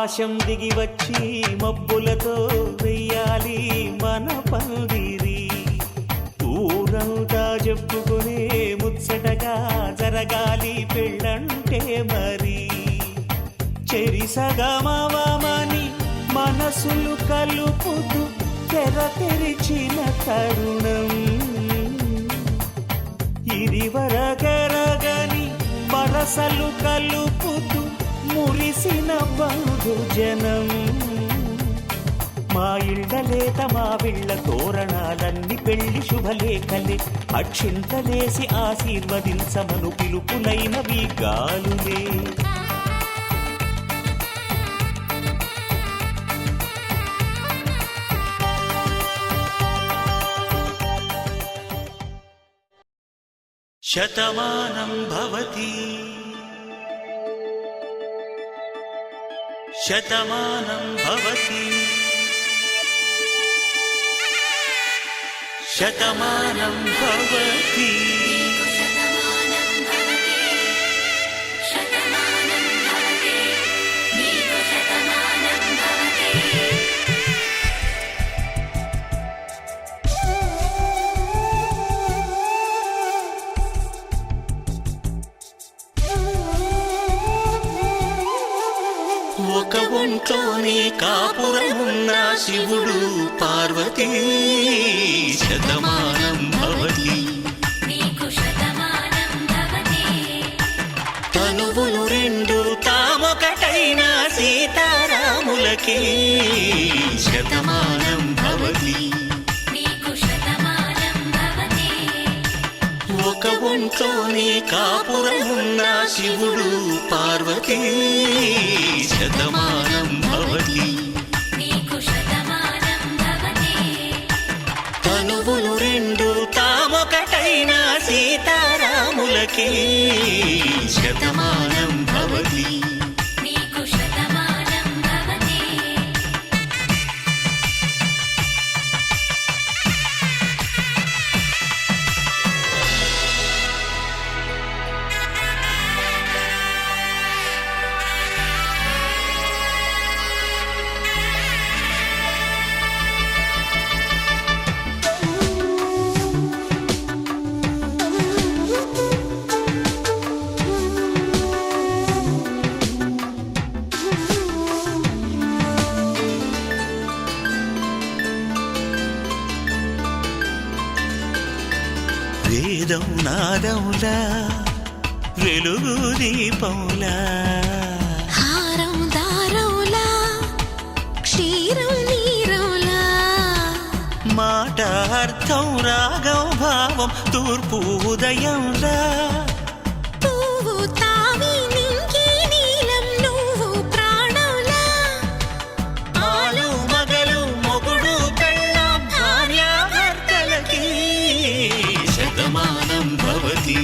ఆకాశం దిగి వచ్చి మబ్బులతో వెయ్యాలి మన పందిరి. ఊరంతా చెప్పుకునే ముచ్చటగా జరగాలి పెళ్ళంటే మరి. చెరిసగమవమని మనసులు కలుపుతూ తెర తెరిచిన తరుణం. ఇదివరకెరగని వరసలు కలుపుతూ మురిసిన బంధుజనం. మా ఇళ్ళలేత మా విళ్ళ తోరణాలన్నీ పెళ్లి శుభలేఖలే. అక్షింతలేసి ఆశీర్వదించమను పిలుపులైనవి గాలులే. శతమానం భవతి శతమానం భవతి శతమానం భవతి. ఒక ఒంట్లోనే కాపురమున్న శివుడు పార్వతీ. శతమానం భవతి తనువులు రెండు తామొకటైన సీతారాములకి. శతమానం భవతి ఒక ఒంట్లోనే కాపురమున్న శివుడు పార్వతీ. శతమానం భవతి తనువులు రెండు తామొకటైన సీతారాములకి. శతమానం భవతి వేదం నాదములా వెలుగు దీపములా. హారం దారములా క్షీరం నీరములా. మాట అర్థం రాగం భావం తూర్పు ఉదయంలా. పువ్వు తావి నింగి నీలం నువ్వు ప్రాణంలా. ఆలు మగలు మొగుడు పెళ్ళాం భార్యాభర్తలకి. శతమానం భవతి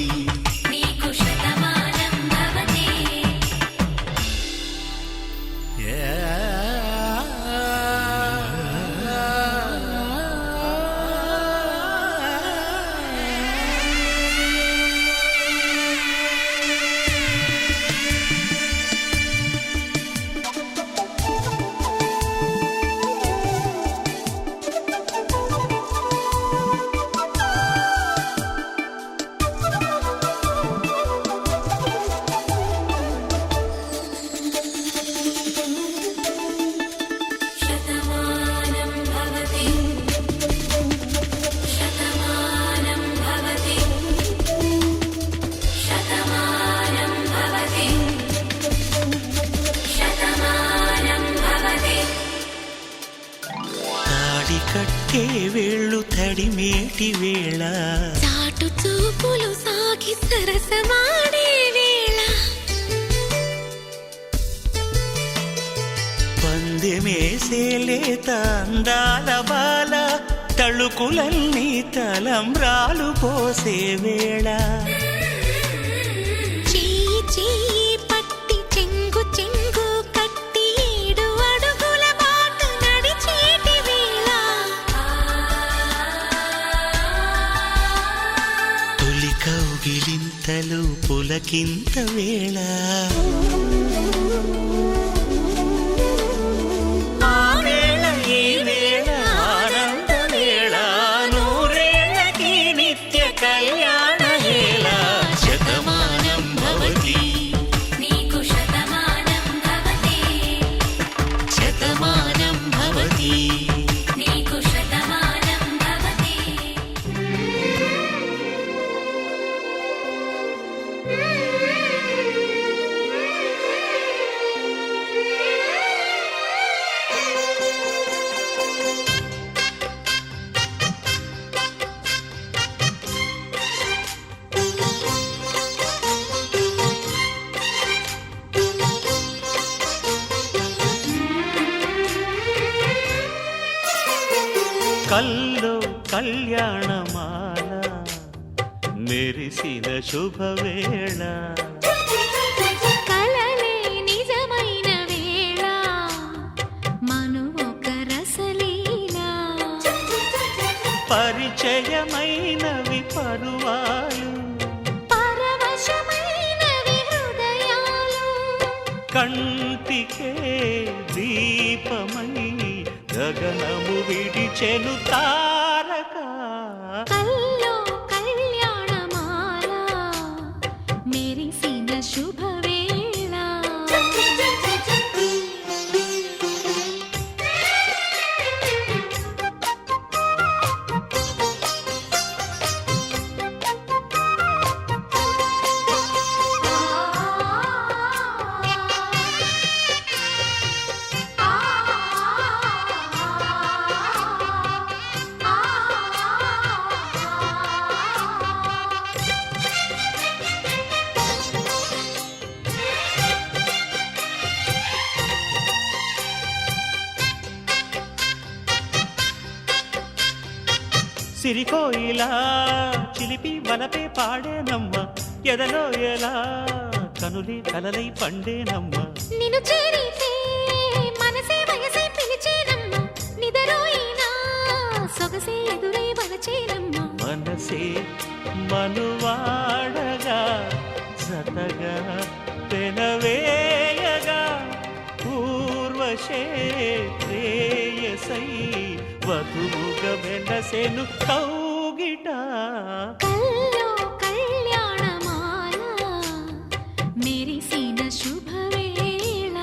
కట్టే వేళ్ళు తడిమేటి వేళ. చాటు చూపులు సాగి సరసమాడే వేళ. పందెమేసేలేత అందాల బాల తళుకులన్నీ తలంబ్రాలు పోసే వేళ. చెయ్యి చెయ్యి పట్టి చెంగు చెంగు కట్టి 7 అడుగుల బాట నడిచేటి వేళ. తొలి కౌగిలింతలు పులకింత వేళ. కళ్యాణమాల మెరిసిన శుభవేళ కలలే నిజమైన వేళ మనువొక రసలీలా పరిచయమైనవి పరువాలు పరవశమైనవి హృదయాలు కంటికే దీపమై గగనము విడిచెను తారక కల్లో కళ్యాణమాల మెరిసిన శుభవేళ సిరికోయిలా చిలిపి వలపే పాడేనమ్మ ఎదలో ఎలా కనులే కలలై పండేనమ్మ నిన్ను చేరితే మనసే వయసే పిలిచేనమ్మ నిదరోయినా సొగసే ఎదురై వలచేనమ్మ మనసే మనువాడగా జతగా పెనవేయగా పూర్వశే ప్రేయసై వధువుగా వెనసెను కౌగిట కల్లో కళ్యాణమాల మెరిసిన శుభవేళ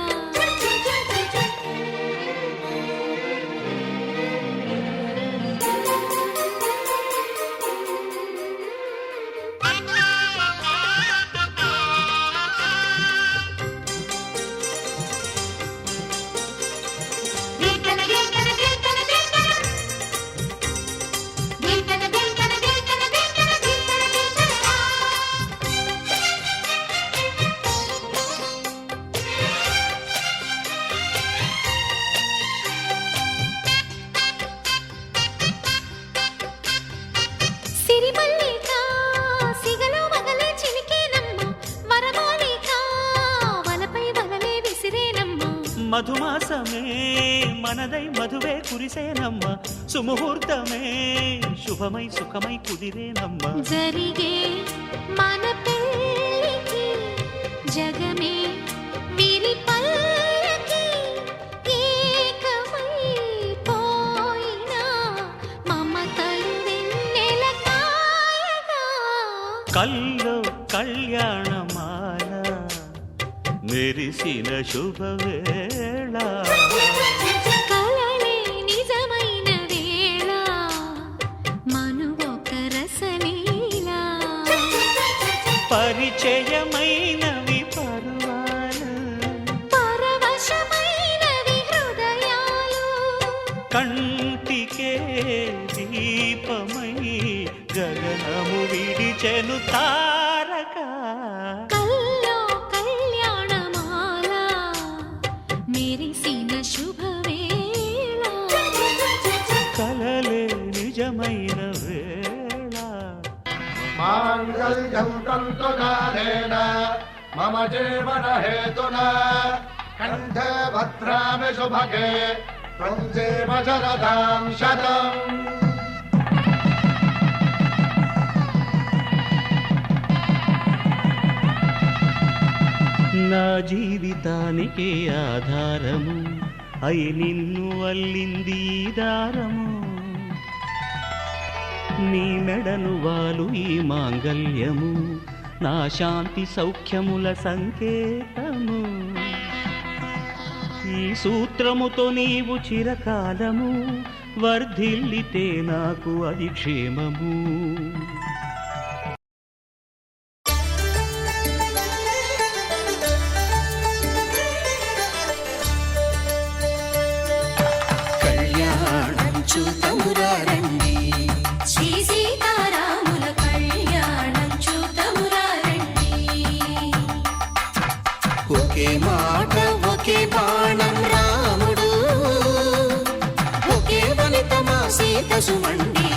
సిరిమల్లిక సిగలో మగలే చిలికేనమ్మ వరమాలిక వలపై వలలే విసిరేనమ్మ మధుమాసమే మనదై మధువే కురిసేనమ్మ సుముహూర్తమే శుభమై సుఖమై కుదిరేనమ్మ జరిగే మన పెళ్ళికి జగమే వీరి పల్లకి ఏకమై పోయినా మమతలు వెన్నెల కాయగా కల్లో కళ్యాణమాల మెరిసిన శుభవేళ కలలే నిజమైన వేళ మనువొక రసలీలా పరిచయమైనవి పరువాలు పరవశమైనవి హృదయాలు కంటికే దీపమై గగనము విడిచెను తారక కల్లో కళ్యాణమాల మెరిసిన శుభవేళ కలలే నిజమైన వేళ మాంగళ్యం తంతునానేన మమ జీవన హేతునా కంఠే భద్రామి శుభగే త్వం జీవ శరదాం శతం నా జీవితానికి ఆధారము అయి నిన్ను అల్లింది ఈ దారము నీ మెడను వాలు ఈ మాంగల్యము నా శాంతి సౌఖ్యముల సంకేతము ఈ సూత్రముతో నీవు చిరకాలము వర్ధిల్లితే నాకు అది క్షేమము చూతమురారండి శ్రీ సీతారాముల కళ్యాణం చూతమురారండి ఒకే మాట ఒకే బాణం రాముడు ఒకే వనిత మా సీత సుమండి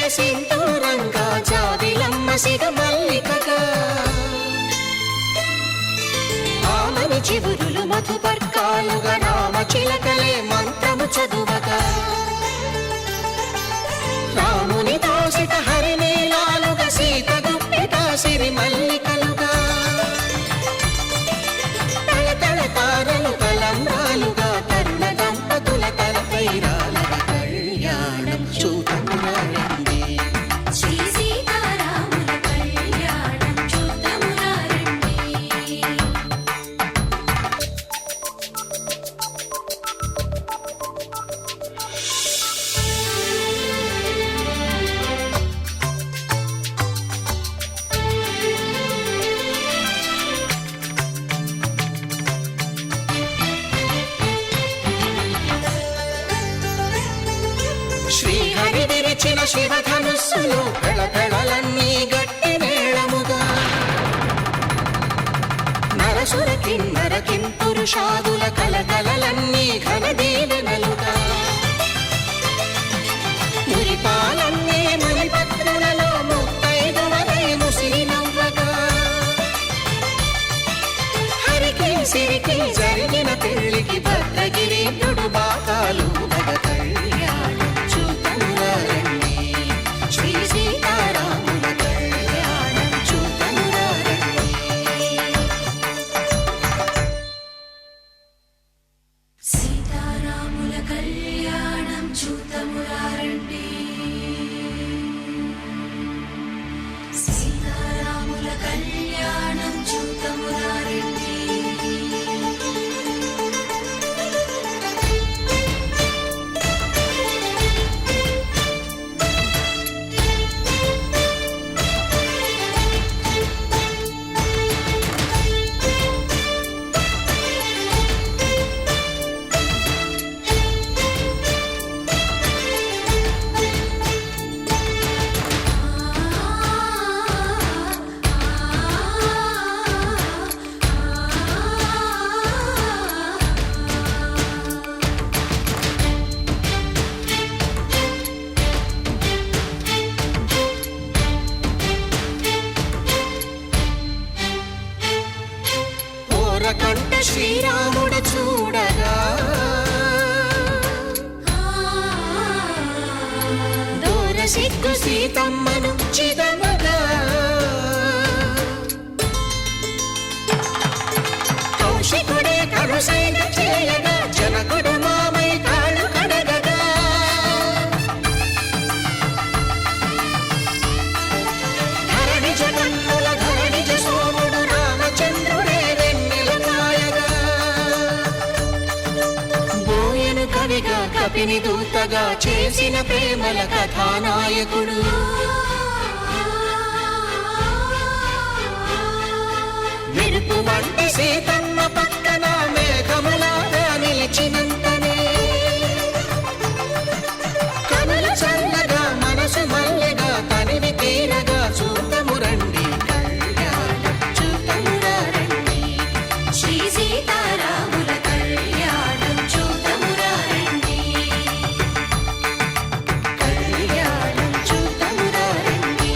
సింధూరంగా జాబిలమ్మ సిగ మల్లికగా ఆమని చివురులు మధుపర్కాలుగా రామ చిలకలే మంత్రము చదువగా రాముని దోసిట హరినీలాలుగా సీత గుప్పిట సిరి మల్లికలుగా తళతళ తారలు తలంబ్రాలుగా తరుణ దంపతుల తలపైరాలుగా కళ్యాణం చూడమురండి శ్రీ సీతారాముల కళ్యాణం చూద్దామురారండి. శ్రీహరి విరిచిన శివధనుస్సులు పెళపెళలన్నీ గట్టి మేళముగా నరసుర కిన్నర కింపురుషాదుల కలకలలన్నీ ఘన దీవెనలుగా మురిపాలన్నీ మణిపత్రులలో ముత్తైదువలై ముసిరి నవ్వగా హరికి సిరికి జరిగిన పెళ్లికి భద్రగిరీంద్రుడు బాకాలు మగ కళ్యాణం చూతమురారండి శ్రీ సీతారాముల కళ్యాణం చూతమురారండి సీతారాముల కళ్యాణం చూద్దామురారండి. సీతారాముల కళ్యాణం చూద్దామురారండి. ఓరకంట శ్రీరాముడు చూడగా దూర సిగ్గు సీతమ్మను చిదమగా కౌశికుడే కరుసైన చేయగా జనకుడు మామై కాళ్ళు కడగగా ధరణి జగన్నుల ధరణిజ సోముడు రామచంద్రుడే వెన్నెల కాయగా బోయను కవిగా కపిని దూతగా చేసిన ప్రేమల కథానాయకుడు మెరుపు వంటి సీతమ్మ పక్కన మేఘములాగా నిలిచినంతనే కనుల చల్లగా మనసు మల్లెగా తనివి తీరగా చూతమురండి కళ్యాణం చూతమురారండి శ్రీ సీతారాముల కళ్యాణం చూద్దామురారండి. కళ్యాణం చూతమురారండి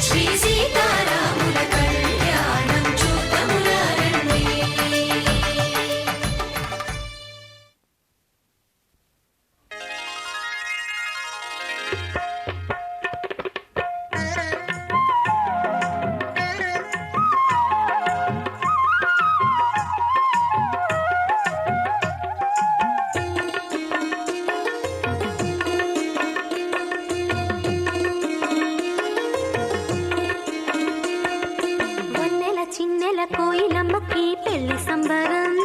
శ్రీ సీతారాముల కళ్యాణం చూద్దామురారండి. వన్నెల చిన్నెల కోయిలమ్మకి పెళ్లి సంబరం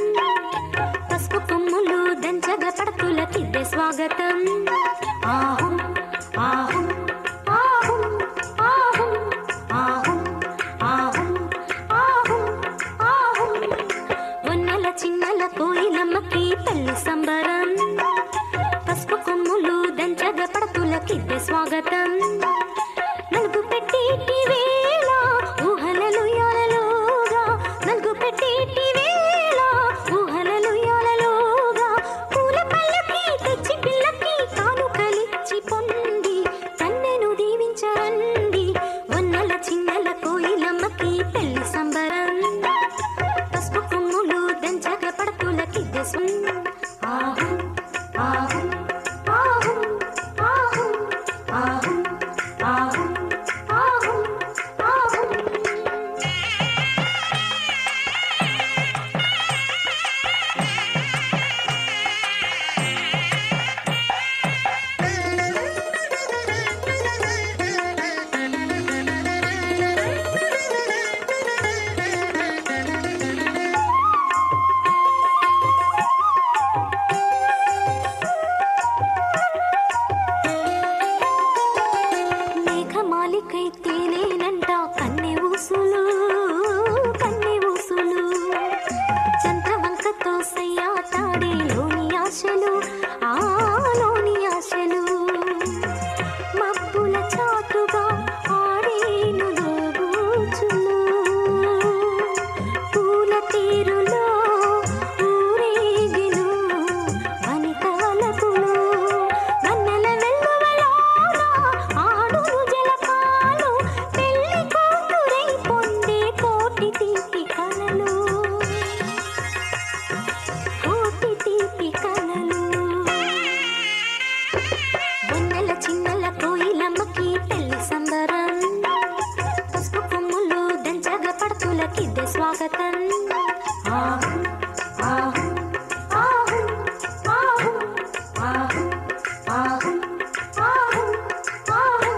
పసుపు కొమ్ములు దంచగ పడతులకిద్దే స్వాగతం ఆహుం ఆహుం ఆహుం ఆహుం ఆహుం ఆహుం ఆహుం ఆహుం వన్నెల చిన్నెల కోయిలమ్మకి పెళ్లి సంబరం పసుపు కొమ్ములు దంచగ పడతులకిద్దే స్వాగతం నలుగు పెట్టేటి వేళ ఊహలలు యాలలుగా నలుగు పెట్టేటి వేళ ఊహలలు యాలలుగా పూల పల్లకి తెచ్చి పిల్లకి కానుకలిచ్చి పొంది కన్నెను కోరికైతే నేనంట కన్నె ఊసులు కన్నె ఊసులు చంద్రవంకతో సయ్యాటాడే లోని ఆశలు ఆ లోని ఆశలు మబ్బుల చాటుగా ఆడేను దోబూచులు పూల తీరులో ఊరేగిను వనిత వలపులు వన్నెల వెల్లువలోన ఆడును జలపాలు పెళ్లి కూతురై పొందే కోటి తీపి కలలు కోటి తీపి కలలు వన్నెల చిన్నెల కోయిలమ్మకి పెళ్లి సంబరం పసుపు కొమ్ములు దంచగ పడుతులకిద్దే స్వాగతం ఆహు ఆహు ఆహు ఆహు ఆహు ఆహు ఆహు ఆహు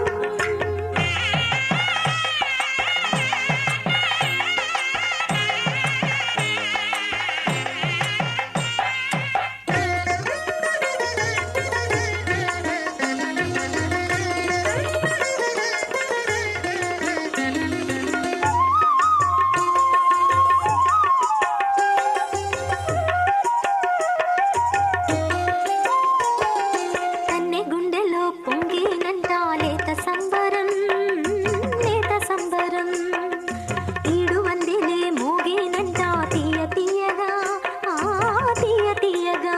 కన్నె గుండెలో పొంగినంట లేత సంబరం లేత సంబరం ఈడు వందిలే మోగేనంట తీయ తీయగా ఆ తీయ తీయగా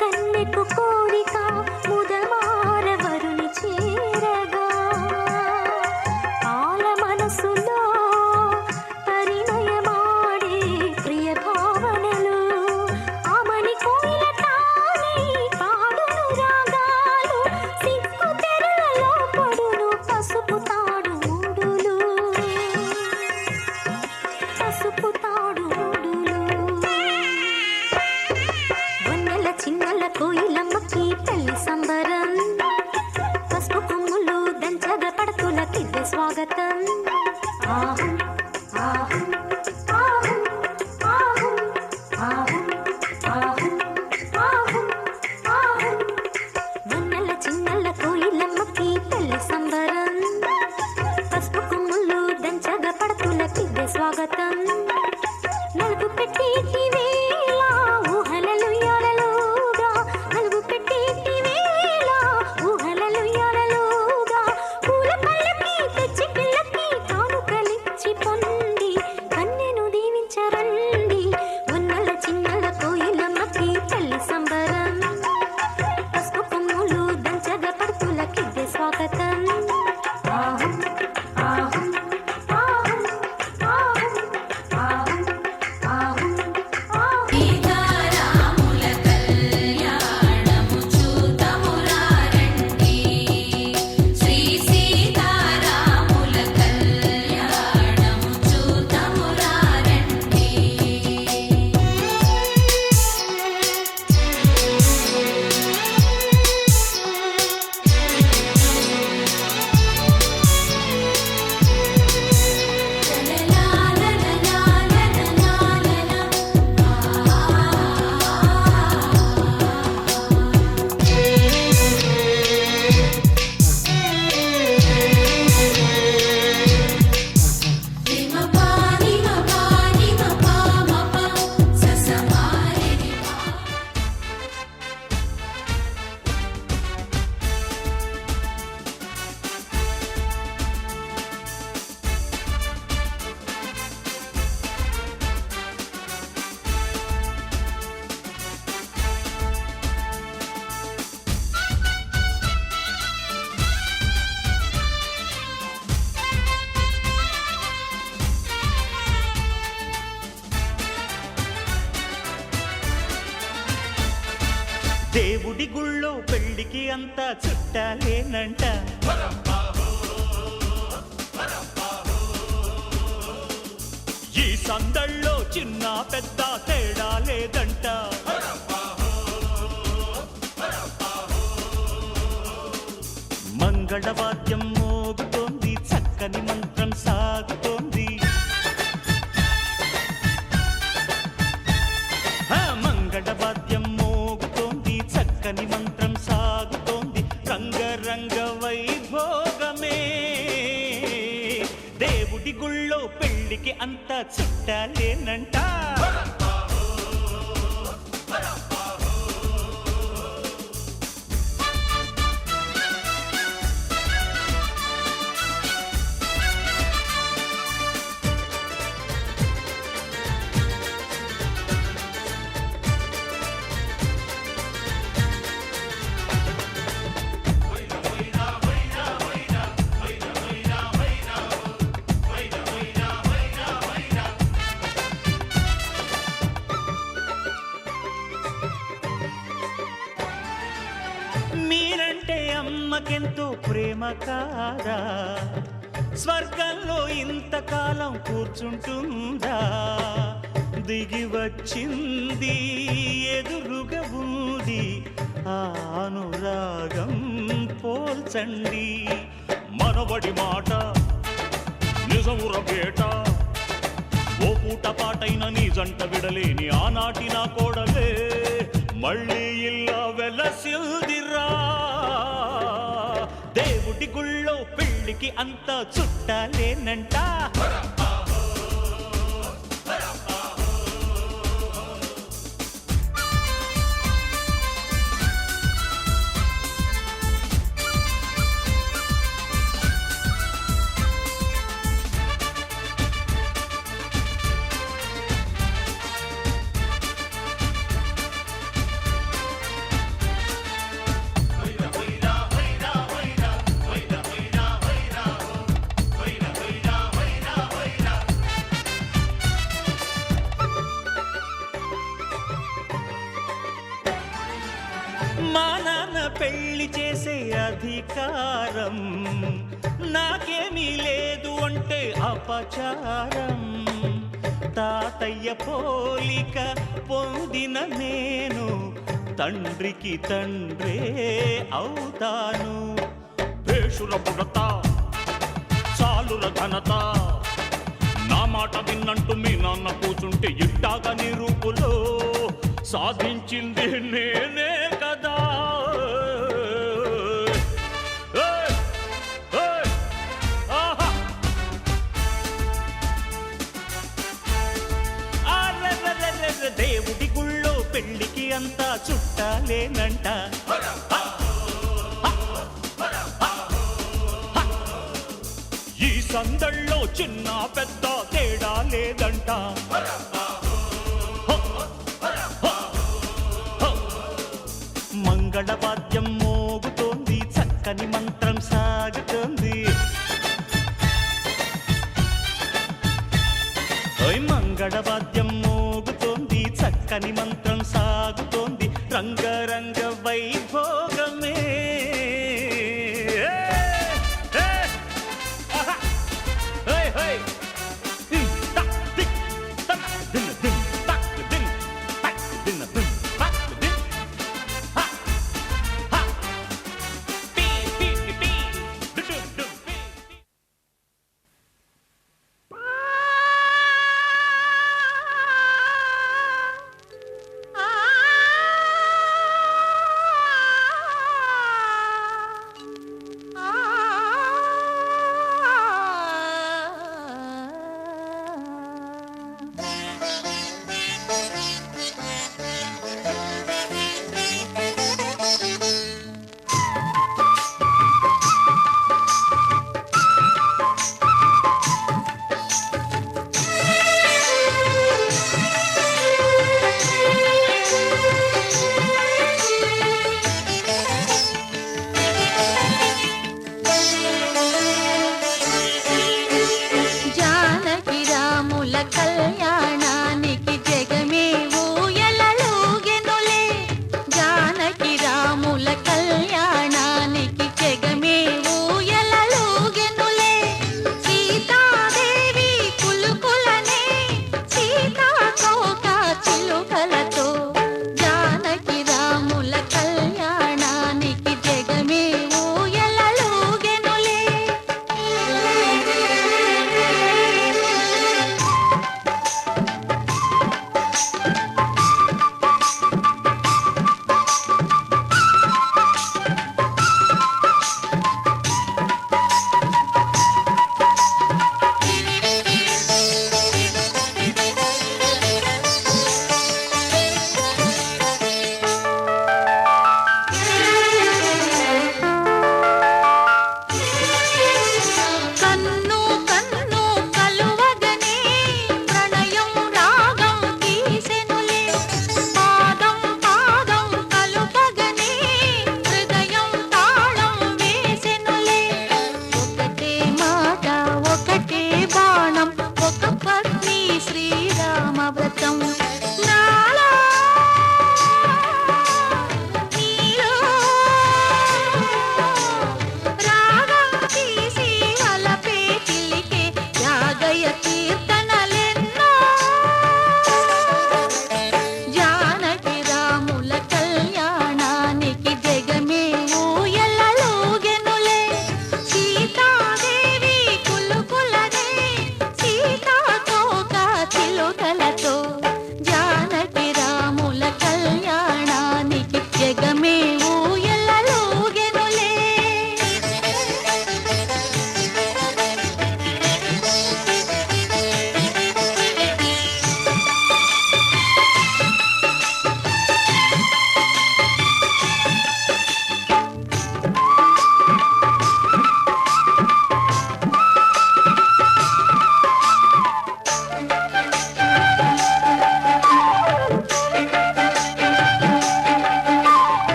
కన్నెకు కోరిక ముదమార వరుని చేరగా ఆల మనసులో పరిణయమాడే ప్రియ భావనలు ఆమని కోయిల తానై పాడును రాగాలు సిగ్గు తెరలలో పడును పసుపు తాడు మూడులు పసుపు తాడు మూడులు వన్నెల చిన్నెల కోయిలమ్మకి పెళ్లి సంబరం పసుపు కొమ్ములు దంచగ పడతులకిద్దే స్వాగతం ఆహు ఆహు ఆహు ఆహు ఆహు ఆహు ఆహు ఆహు వన్నెల చిన్నెల కోయిలమ్మకి పెళ్లి సంబరం పసుపు కొమ్ములు దంచగ పడతులకిద్దే స్వాగతం నలుగు పెట్టేటి వేళ ఊహలలు యాలలుగా నలుగు పెట్టేటి వేళ ఊహలలు యాలలుగా పూల పళ్ళకి తెచ్చి పిల్లకి కానుకలిచ్చి పొంది కన్నెను దీవించరండి వన్నెల చిన్నెల కోయిలమ్మకి పెళ్లి సంబరం పసుపు కొమ్ములు దంచగ పడుతులకిద్దే స్వాగతం ఆహు ఆహు ఆహు ఆహు ఆహు ఆహు ఆహు సీతారాముల కళ్యాణము చూతమురారండి శ్రీ సీతారాముల కళ్యాణము చూతమురారండి దేవుడి గుళ్ళో పెళ్లికి అంతా చుట్టాలేనంట ఈ సందళ్ళో చిన్న పెద్ద తేడా లేదంట మంగళవాద్యం మోగుతోంది చక్కని మంత్రం సాగుతోంది మంగళవాద్యం మోగుతోంది చక్కని మంత్రం సాగుతోంది రంగరంగ వైభోగమే దేవుడి గుళ్ళో పెళ్లికి అంతా చుట్టాలేనంట. మీరంటే అమ్మకెంతో ప్రేమ కాదా, స్వర్గంలో ఇంతకాలం కూర్చుంటుందా, దిగి వచ్చింది ఎదురుగా ఉంది ఆ అనురాగం పోల్చండి. మనవడి మాట నిజముర పేట, ఓ పూట పాటైన నీ జంట విడలేని ఆనాటి నా కోడలే మళ్ళీ ఇల్లా వెలసిల్దిరా. దేవుడి గుళ్ళో పెళ్లికి అంతా చుట్టాలేనంట. మా నాన్న పెళ్లి చేసే అధికారం నాకేమీ లేదు అంటే అపచారం. తాతయ్య పోలిక పొందిన నేను తండ్రికి తండ్రే అవుతాను. భేషుల పుడత చాలుల ఘనత, నా మాట విన్నంటూ మీ నాన్న కూచుంటే ఇట్టాగా నీ రూపులో సాధించింది నేనే కదా. దేవుడి గుళ్ళో పెళ్లికి అంతా చుట్టాలేనంట. ఈ సందళ్ళో చిన్న పెద్ద తేడా లేదంట. మంగళవాద్యం మోగుతోంది, చక్కని మంత్రం సాగుతోంది. మంగళవాద్యం మోగుతోంది, చక్కని మంత్రం సాగుతోంది, రంగరంగ వైభోగమే.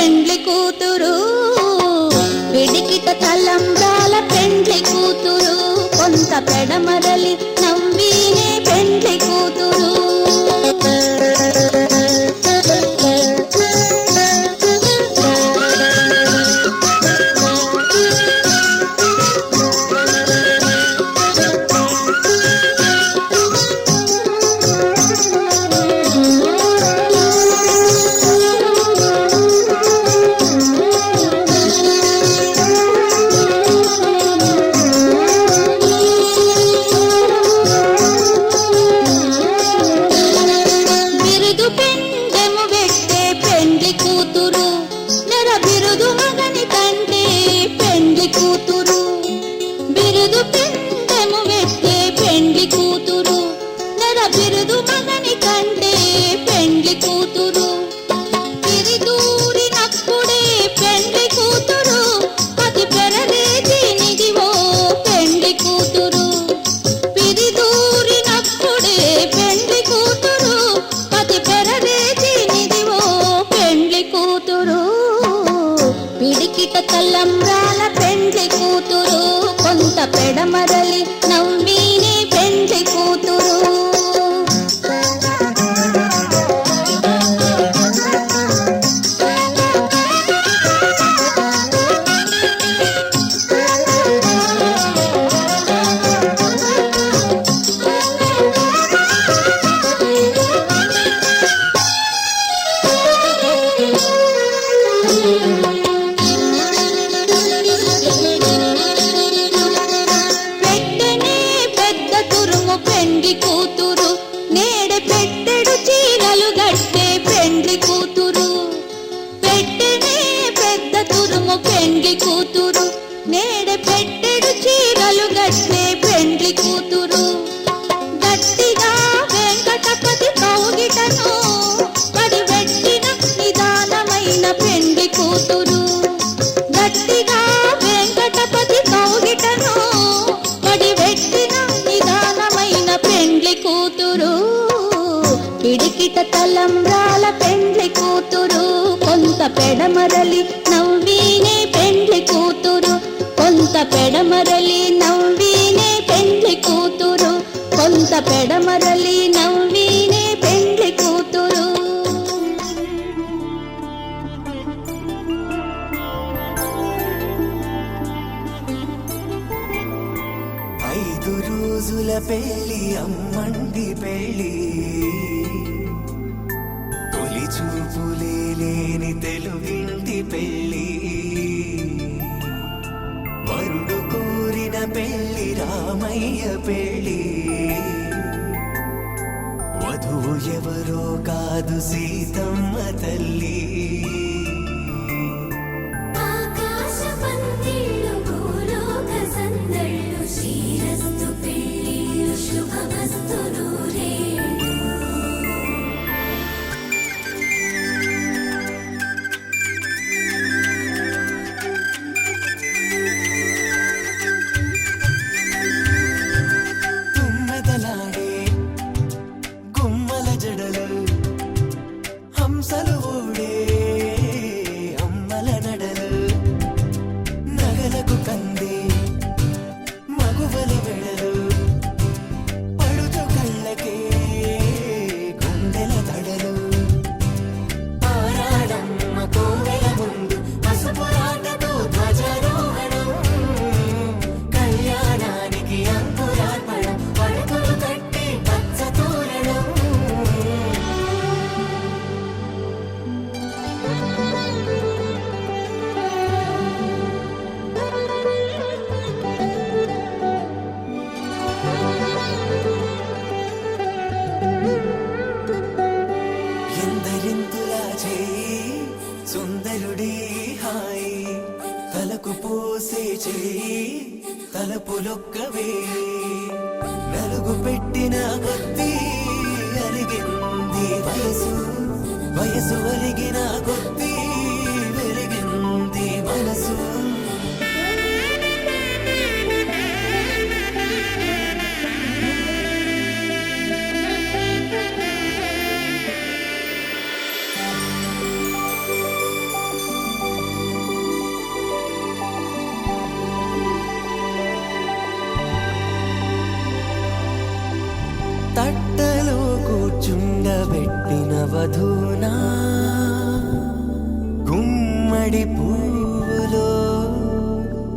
పెండ్లి కూతురు పిడికిట తలంబ్రాల పెండ్లి కూతురు కొంత పెడమరలి నవ్వీనే పెండ్లి కూతురు తలంబ్రాల పెండ్లి కూతురు కొంత పెడమరలి నవ్వీనే పెండ్లి కూతురు నేడే పెట్టెడు చీరలు గట్టే పెండ్లి కూతురు గట్టిగా వెంకటపతి కౌగిటను పడివెట్టిన నిదానమైన పెండ్లి కూతురు గట్టిగా వెంకటపతి కౌగిటను పడివెట్టిన నిదానమైన పెండ్లి కూతురు పిడికిట తలంబ్రాల పెండ్లి కూతురు కొంత పెడమరలి నవ్వీనే పెండ్లి కూతురు కొంత పెడమరలి నవ్వీనే పెండ్లి కూతురు కొంత పెడమరలి నవ్వీనే పెండ్లి కూతురు ఐదు రోజుల పెళ్లి అమ్మండి పెళ్లి తొలి చూపులే లేని తెలుగింటి పెళ్లి వరుడు కోరిన పెళ్లి రామయ్య పెళ్లి వధువు ఎవరో కాదు సీతమ్మ తల్లి ఆకాశ పందిళ్ళు భూలోక సందళ్ళు శ్రీరస్తు పెళ్ళిళ్ళు శుభమస్తు నూరేళ్ళు తుమ్మెదలాడే గుమ్మల జడలు హంసలు ఊడే అమ్మల నడలు నగలకు కంది మగువల వెడలు పడుచు కళ్ళకే గుండెల తడలు ఆరాడమ్మ కోవెల ముందు పసుపు రాటతో ధ్వజారోహణం కళ్యాణానికి అంకురార్పణం పడుకులు కట్టి పచ్చ తోరణం ఎందరింతులా చేయి సుందరుడి హాయి తలకు పోసే చేయి తలపులొక్కవే నలుగు పెట్టిన కొద్దీ అరిగింది వయసు వయసు ఒలిగిన కొద్దీ వెలిగింది మనసు మధునా గుమ్మడి పూలో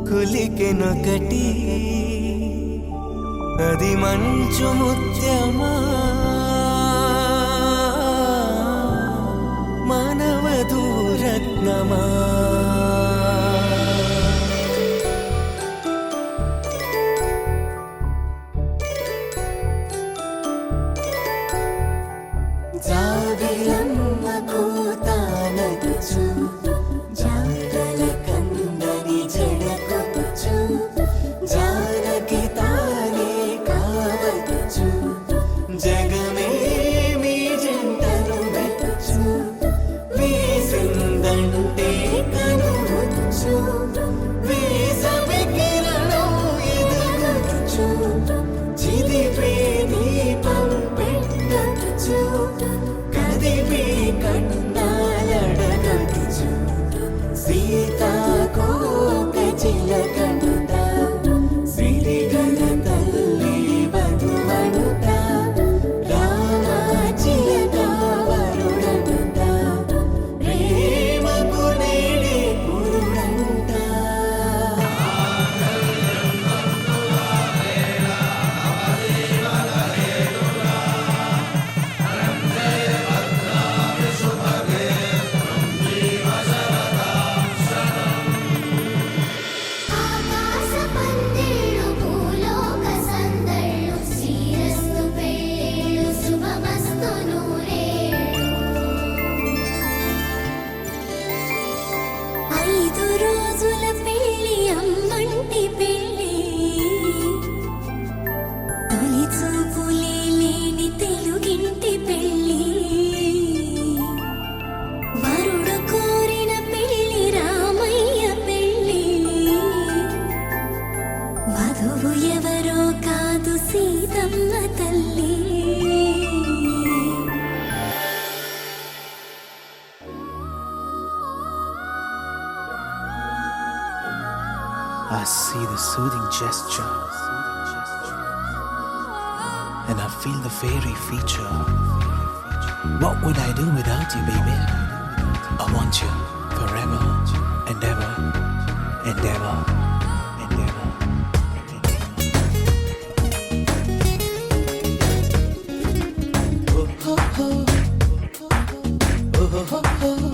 కులికెనొకటి అది మంచు ముత్యమా మానవధూరత్నమా జాబిలమ్మ కోతానగుచు జాడల కందని జడకొచ్చు జానకి తానే కావచ్చు జగమే మీ జంటను వెతుచు వీసిందంటే కనువచ్చు వీసవి కిరణం ఎదుగొచ్చు చిదిపే దీపం పెట్టచ్చు కదిపే కన్నాలడగచ్చు సీతాకోక చిలకనుట సిరిగల తల్లి వధువనుట రామ చిలక వరుడనుట ప్రేమకు నేడే పురుడంట ఆకాశ పందిళ్ళు భూలోక సందళ్ళు శ్రీరస్తు పెళ్ళిళ్ళు శుభమస్తు నూరేళ్ళు 5 రోజుల పెళ్ళి అమ్మంటి పెళ్ళి తొలి చూపులే లేని తెలుగింటి పెళ్ళి వరుడు కోరిన పెళ్ళి రామయ్య పెళ్ళి వధువు ఎవరో కాదు సీతమ్మ తల్లి I see the soothing gesture and I feel the fairy feature. What would I do without you, baby? I want you forever and ever and ever and ever. Oh, oh, oh. Oh, oh, oh.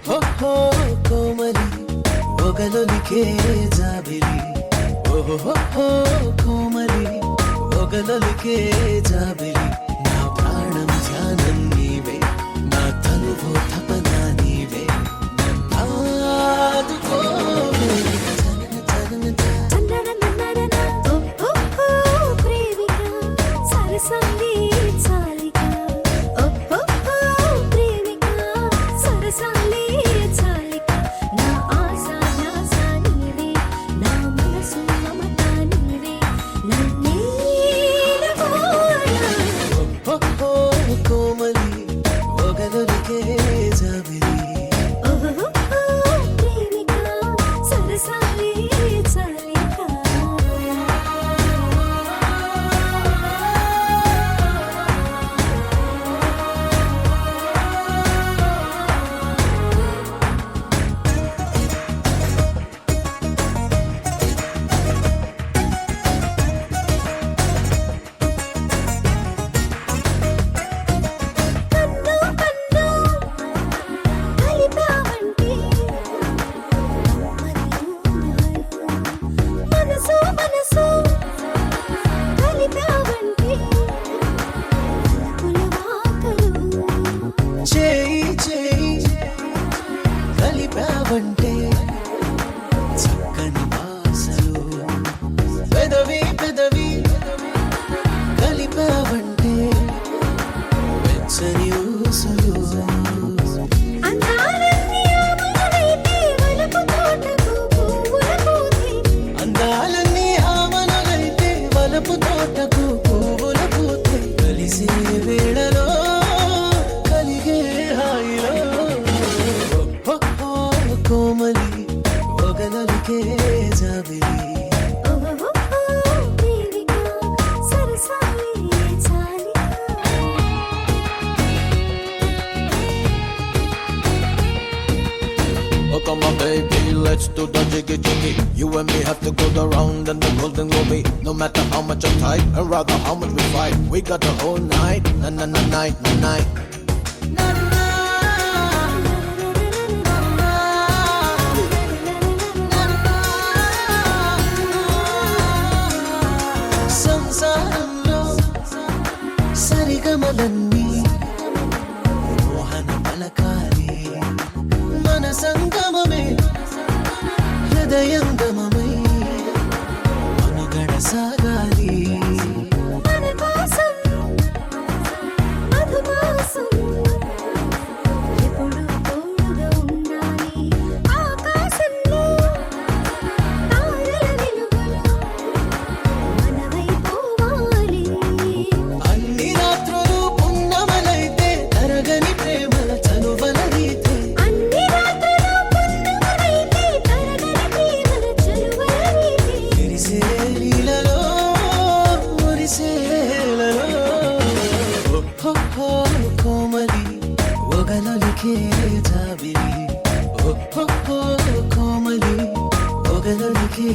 ఓహో కోమలి ఒగలొలికే జాబిలి ఓహో కోమలి ఒగలొలికే జాబిలి నా ప్రాణం ధ్యానం నీవే నా తనువు తపన నీవే ఆదుకోవే చలన చలన చందన నన్నరన ఓ ఓ ఓ ప్రేమిక సరసాంగి చాలిక ఓ ఓ ఓ ప్రేమిక సరసాంగి చాలిక నా ఆశ నాశ నీవే నా మనసు మమత నీవే నన్నే నమోనా ఓహో కోమలి ఒగలొలికే జాబిలి ఓ ఓ ఓ ప్రేమిక సరసాంగి చాలిక కన్ను కన్ను కలిపావంటే మనసు మనసు కలిపావంటే కులవాకలు చేయి చేయి కలిపావంటే చక్కని భాషలు పెదవి పెదవి కలిపావంటే వెచ్చని ఊసులు అందాలన్నీ ఆమలైతే వలపు తోటకు పువ్వుల పూతే అందాలన్నీ ఆమలైతే వలపు తోటకు పువ్వుల పూతే కలిసే వేళలో కలిగే హాయిలో ఓహో కోమలి ఒగలొలికే జాబిలి ఓ ఓ ఓ ప్రేమిక సరసాంగి చాలిక Oh, come on, baby, let's do the jiggy jiggy. You and me have to go the round and the golden glory. No matter how much I'm tight, and rather how much we fight, we got the whole night, na na na night, na night. సంసారంలో సరిగమలన్నీ మోహన పలకాలి మన సంగమమే హృదయంగమమై మనుగడ సాగాలి మన కోసం మధుమాసం ఎప్పుడు తోడుగా ఉండాలి ఆకాశంలో తారల వెలుగులో మనవై పోవాలి అన్ని రాత్రులు పున్నమలైతే తరగని ప్రేమల చనువలరీతే అన్ని రాత్రులు పున్నమనైతే తరగని ప్రేమల చెరువలరీతే మెరిసే లీలలో మురిసేలలో హో హో కోమలి ఒగలొలికే జాబిలి హో హో కోమలి ఒగలొలికే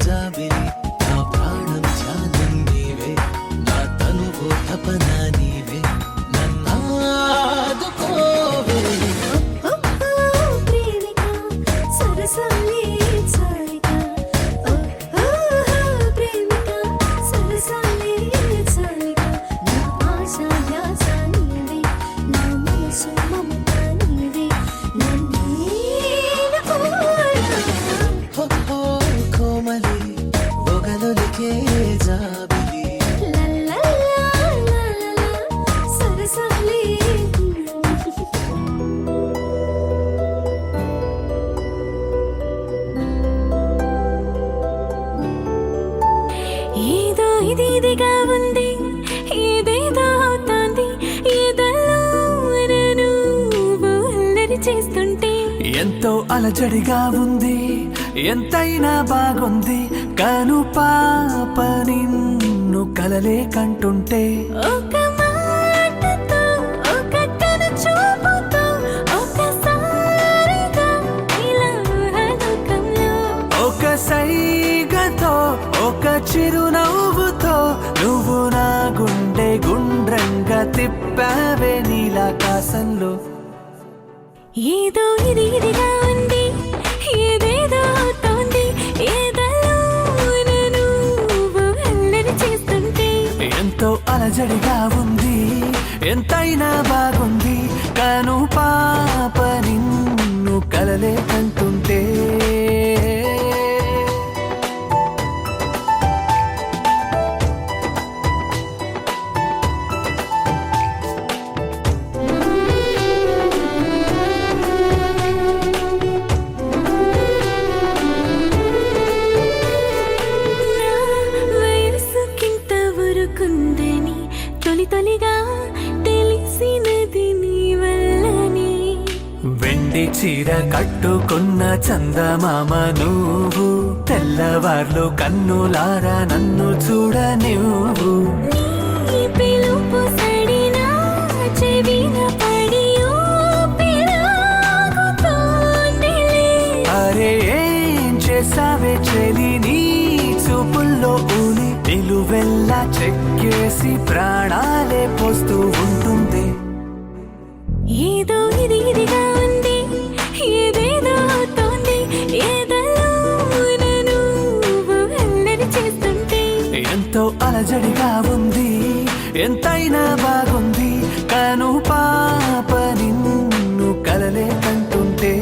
జాబిలి నా ప్రాణం ధ్యానం నీవే నా తనువు తపన నీవే నన్నాదుకోవే ఓ ప్రేమిక సరసాలే చాలిక ఓ ప్రేమిక సరసాలే చాలిక నా ఆశ ధ్యాస నీవే నా మనసు మమత నీవే నన్నేల కోరా హో హో కోమలి ఒగలొలికే జాబిలి లల్లలా సరసాలే ఏదో ఇది ఇదిగా ఉంది ఏదేదో అవుతోంది ఏదల్లో నన్ను అల్లరి చేస్తుంటే ఎంతో అలజడిగా ఉంది ఎంతైనా బాగుంది కాను పాప నిన్ను కలలే కంటుంటే ఒక మాటతో ఒక కను చూపుతో ఒకసారిగా ఇలా లోకంలో ఒక సైగతో ఒక చిరునవ్వుతో నువ్వు నా గుండె గుండ్రంగా తిప్పావే నీలాకాశంలో ఏదో ఇది ఇదిగా ఉంది ఏదేదో అవుతోంది ఏదలో నన్ను అల్లరి చేస్తుంటే ఎంతో అలజడిగా ఉంది ఎంతైనా బాగుంది కాను పాప నిన్ను కలలే కంటుంటే నా వయసుకింత ఊరుకుందని తొలి తొలిగా తెలిసినది నీ వల్లనే వెండి చీర కట్టుకున్న చందమామ నువ్వు తెల్లవార్లు కన్నులారా నన్ను చూడ నువ్వు నీ పిలుపు సడినా చెవిన పడి ఊపిరాగుతోందిలే. అరే ఏం చేసావే చెలి నీ చూపుల్లో ఊని నిలువెల్లా చెక్కేసి ప్రాణాలే పోస్తూ ఉంటుంది ఏదో ఇది ఇదిగా ఉంది ఏదేదో అవుతోంది ఏదలో నన్ను అల్లరి చేస్తుంటే ఎంతో అలజడిగా ఉంది ఎంతైనా బాగుంది కాను పాప నిన్ను కలలే కంటుంటే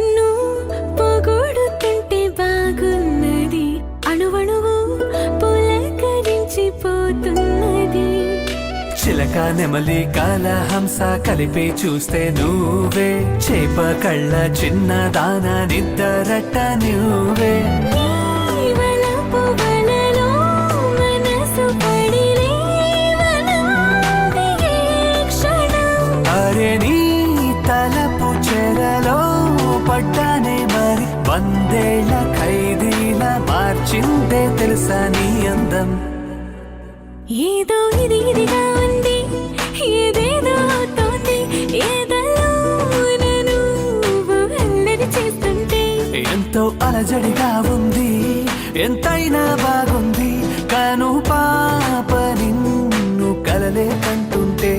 నువ్వు పొగొడుతుంటే బాగున్నది అణువణువు పులకరించిపోతున్నది చిలక నెమలి కాలహంస కలిపి చూస్తే నువ్వే చేప కళ్ళ చిన్న దాన నిద్దరట నువ్వే నీ తెలుసా నీ అందం ఏదో ఇదిగా ఉంది ఏదేదో అవుతోంది ఏదలో నన్ను అల్లరి చేస్తుంటే ఎంతో అలజడిగా ఉంది ఎంతైనా బాగుంది కాను పాప నిన్ను కలలే కంటుంటే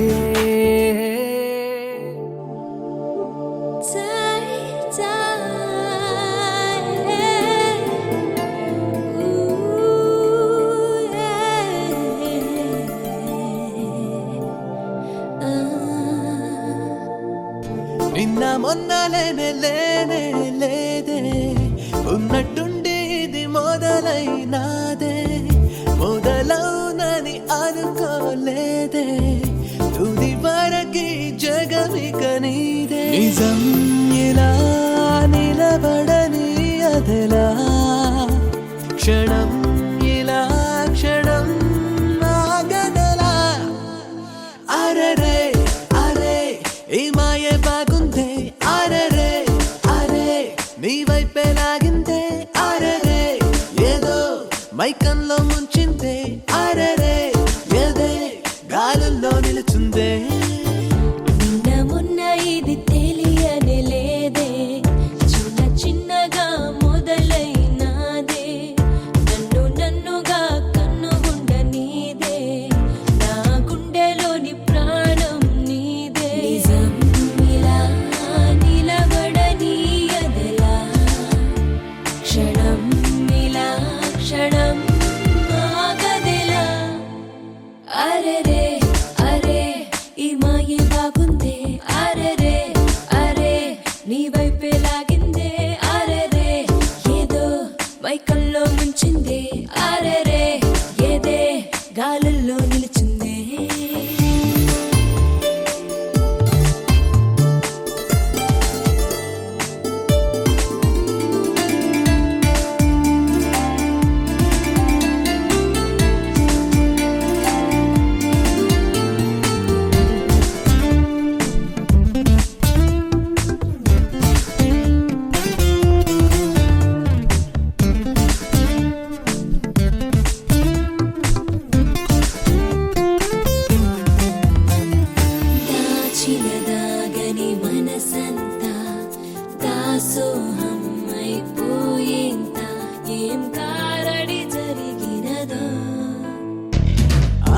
నిన్న మొన్న లేనే లేదే ఉన్నట్టుండి ఇది మొదలైనాదే మొదలవునని అనుకోలేదే తుది వరకి జగమిక నీదే నిజం ఇలా నిలబడని అదెలా క్షణం ఇలా క్షణం ఆగదలా అరరే అరే ఈ మాయే బాగుందే అరరే అరే నీ వైపే లాగిందే అరరే ఏదో మైకంలో ముంచిందే అరరే ఏదే గాలుల్లో నిలుచుందే నిన్న మొన్న ఇది తెలియని లేదే చిన్న చిన్నగా మొదలైనాదే నన్నుగా కన్నుగుండ నీదే నా గుండెలోని ప్రాణం నీదే నిజం ఇలా నిలబడని అదలా క్షణం ఇలా క్షణం ఆగదెలా అరెరే అరే ఈ మాయే బాగుందే అరెరే అరే నీ వైపే లాగిందే అరెరే ఏదో మైకల్లో ముంచిందే అరెరే ఏదే గాలుల్లో నిలిచిందే దాచినదాగని మనసంతా దాసోహం అయిపోయేంత ఏం కారడి జరిగినదో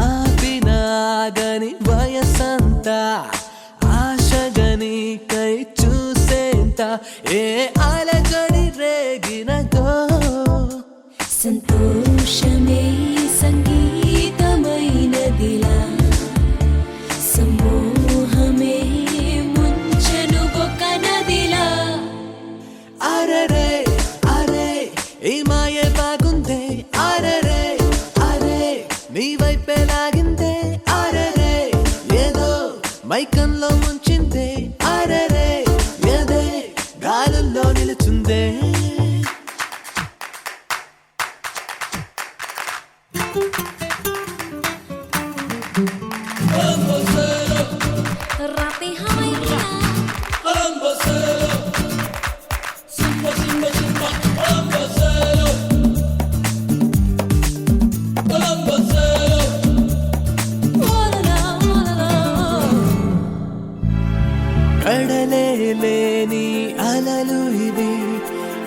ఆపినాగని వయసంతా ఆశగని కై చూసేంత ఏ అలజడి రేగినదో సంతోషమే సంగీతమైనదిలా సమూహమే ముంచెను ఒక నదిలా అరరే అరే ఈ మాయే బాగుందే అరరే అరే నీ వైపే లాగిందే అరరే ఏదో మైకంలో ముంచిందే అరరే ఏదే గాలుల్లో నిలుచుందే రాతి హాయిగా కడలే లేని అలలు ఇవి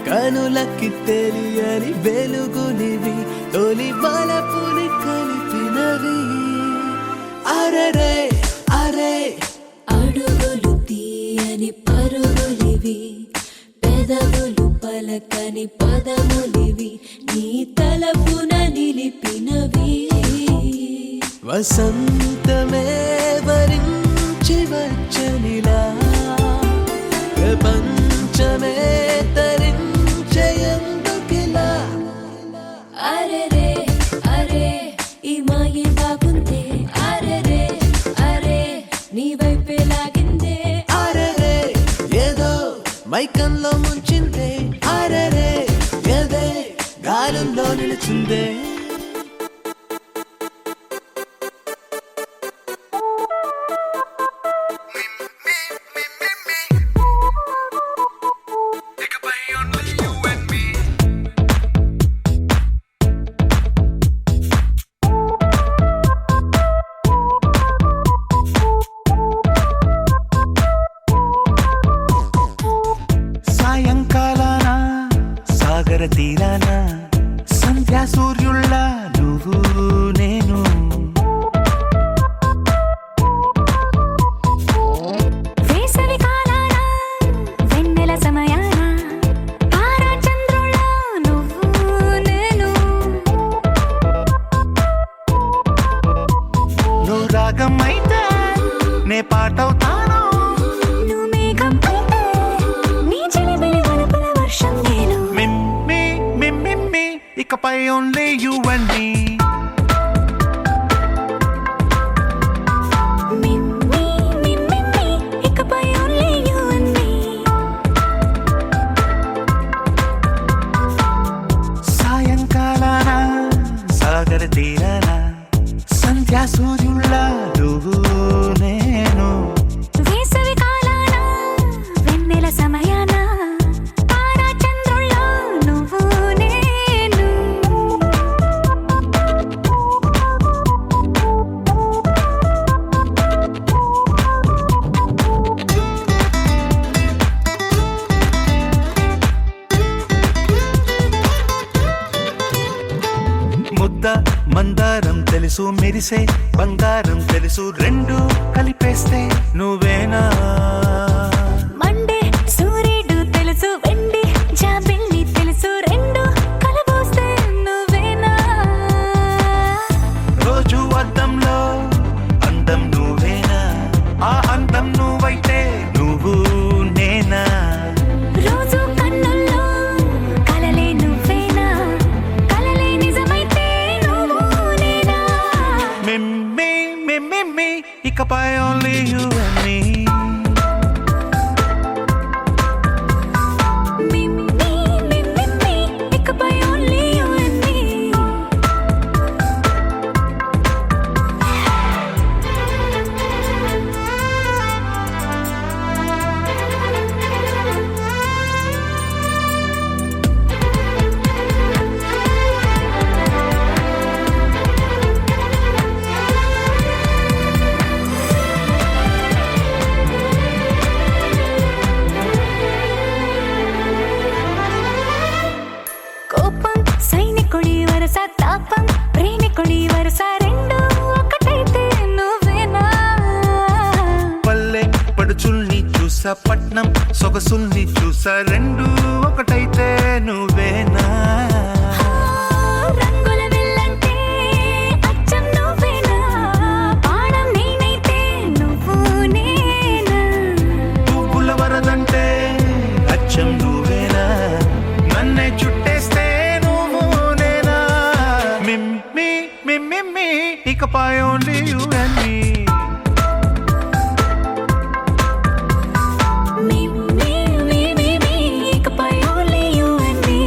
కనులకి తెలియని వెలుగునివి తొలి బలపుని కలిపినవి అరరే అరే అడుగులు తీయని పరుగులివి పెదవులు పలకని పదములివి నీ తలపున నిలిపినవి వసంతమే వరించి వచ్చనిలా ప్రపంచమే తరించయందుకిలా అరెరే అరే ఈ మాయే బాగుందే అరెరే అరే నీ వైపే లాగిందే అరరే ఏదో మైకంలో ముంచిందే అరరే ఏదే గాలుల్లో నిలుచుందే ఇకపై ఓన్లీ యు అండ్ మీ. ఇకపై ఓన్లీ యు అండ్ మీ. సాయంకాలాన సాగర తీరాన సంధ్యా సూర్యుళ్ళ నువ్వు నేను. వేసవి కాలాన వెన్నెల సమయాన తారా చంద్రుళ్ళ నువ్వు నేను. ముద్ద మందారం తెలుసు, మెరిసే బంగారం తెలుసు, రెండు కలిపేస్తే నువ్వేనా. మండే సూర్యుడు తెలుసు, వెండి జాబిల్లి తెలుసు, రెండు కలబోస్తే నువ్వేనా. రోజు అద్దంలో అందం నువ్వేనా, ఆ అందం నువ్వైతే నువ్వు నేనా. రోజు కన్నుల్లో కలలే నువ్వేనా, కలలే నిజమైతే నువ్వు నేనా. మిమ్మి మిమ్మి ఇకపై ఓన్లీ యు అండ్ మీ. ఇకపై ఓన్లీ యు అండ్ మీ. కోపం సైనికుడి వరస, తాపం ప్రేమికుడి వరస, రెండు ఒకటైతే నువ్వేనా. పల్లె పడుచుల్ని చూసా, పట్నం సొగసుల్ని చూసా, రెండు ఒకటైతే నువ్వేనా. రంగుల విల్లంటే అచ్చం నువ్వేనా, బాణం నేనైతే నువ్వు నేనా. పువ్వుల వరదంటే అచ్చం నువ్వేనా, నన్నే చుట్టేస్తే నువ్వు నేనా. మిమ్మి మిమ్మి ఇకపై ఓన్లీ యు అండ్ మీ. ఇకపై ఓన్లీ యు అండ్ మీ.